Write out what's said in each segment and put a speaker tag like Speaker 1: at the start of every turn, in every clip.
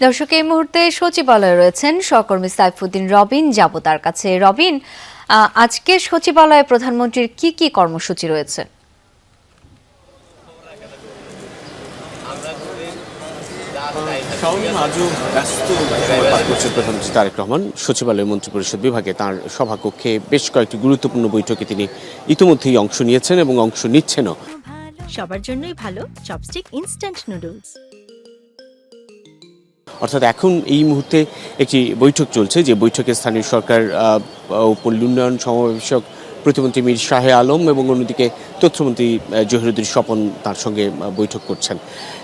Speaker 1: দর্শক, এই মুহূর্তে সচিবালয়ে রয়েছেন সহকর্মী সাইফুদ্দিন রবিন। যাব তার কাছে। রবিন, আজকে সচিবালয়ে প্রধানমন্ত্রীর কি কি কর্মসূচি রয়েছে?
Speaker 2: আজও ব্যস্ত সময় পার করছেন প্রধানমন্ত্রী তারেক রহমান। সচিবালয় মন্ত্রিপরিষদ বিভাগে তার সভাকক্ষে বেশ কয়েকটি গুরুত্বপূর্ণ বৈঠকে তিনি ইতিমধ্যেই অংশ নিয়েছেন এবং অংশ নিচ্ছেনও।
Speaker 3: সবার জন্যই ভালো চপস্টিক ইনস্ট্যান্ট নুডলস।
Speaker 2: অর্থাৎ এখন এই মুহূর্তে একটি বৈঠক চলছে, যে বৈঠকে স্থানীয় সরকার ও পল্লী উন্নয়ন সমাবেশক প্রতিমন্ত্রী মীর শাহে আলম এবং অন্যদিকে তথ্যমন্ত্রী জহিরুদ্দিন স্বপন তার সঙ্গে বৈঠক করছেন,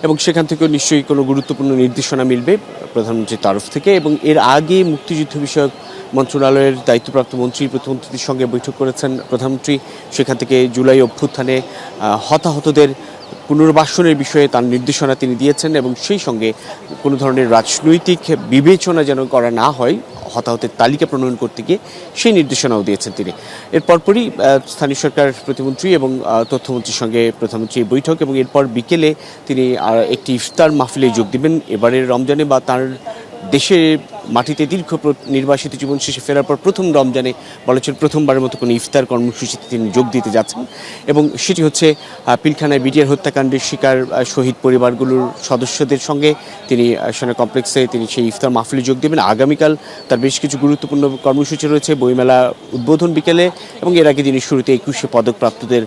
Speaker 2: এবং সেখান থেকেও নিশ্চয়ই কোনো গুরুত্বপূর্ণ নির্দেশনা মিলবে প্রধানমন্ত্রীর তরফ থেকে। এবং এর আগে মুক্তিযুদ্ধ বিষয়ক মন্ত্রণালয়ের দায়িত্বপ্রাপ্ত মন্ত্রী প্রতিমন্ত্রীর সঙ্গে বৈঠক করেছেন প্রধানমন্ত্রী। সেখান থেকে জুলাই অভ্যুত্থানে হতাহতদের পুনর্বাসনের বিষয়ে তার নির্দেশনা তিনি দিয়েছেন, এবং সেই সঙ্গে কোনো ধরনের রাজনৈতিক বিবেচনা যেন করা না হয় হতাহতের তালিকা প্রণয়ন করতে গিয়ে, সেই নির্দেশনাও দিয়েছেন তিনি। এর পরপরই স্থানীয় সরকার প্রতিমন্ত্রী এবং তথ্যমন্ত্রীর সঙ্গে প্রধানমন্ত্রী বৈঠক, এবং এরপর বিকেলে তিনি একটি ইফতার মাহফিলে যোগ দেবেন। এবারের রমজানে বা তার দেশের মাটিতে দীর্ঘ নির্বাসিত জীবন শেষে ফেরার পর প্রথম রমজানে বলা চলে প্রথমবারের মতো কোনো ইফতার কর্মসূচিতে তিনি যোগ দিতে যাচ্ছেন, এবং সেটি হচ্ছে পিলখানায় বিডিআর হত্যাকাণ্ডের শিকার শহীদ পরিবারগুলোর সদস্যদের সঙ্গে তিনি সেনা কমপ্লেক্সে তিনি সেই ইফতার মাহফিলে যোগ দেবেন। আগামীকাল তার বেশ কিছু গুরুত্বপূর্ণ কর্মসূচি রয়েছে, বইমেলা উদ্বোধন বিকেলে, এবং এর আগে তিনি শুরুতে 21শে পদকপ্রাপ্তদের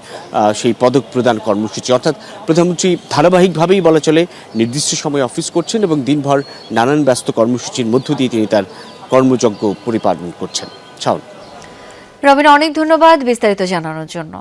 Speaker 2: সেই পদক প্রদান কর্মসূচি। অর্থাৎ প্রধানমন্ত্রী ধারাবাহিকভাবেই বলা চলে নির্দিষ্ট সময়ে অফিস করছেন এবং দিনভর নানান ব্যস্ত কর্মসূচির মধ্য দিয়ে তিনি তার কর্মযজ্ঞ পরিপালন করছেন।
Speaker 1: রবিন, অনেক ধন্যবাদ বিস্তারিত জানানোর জন্য।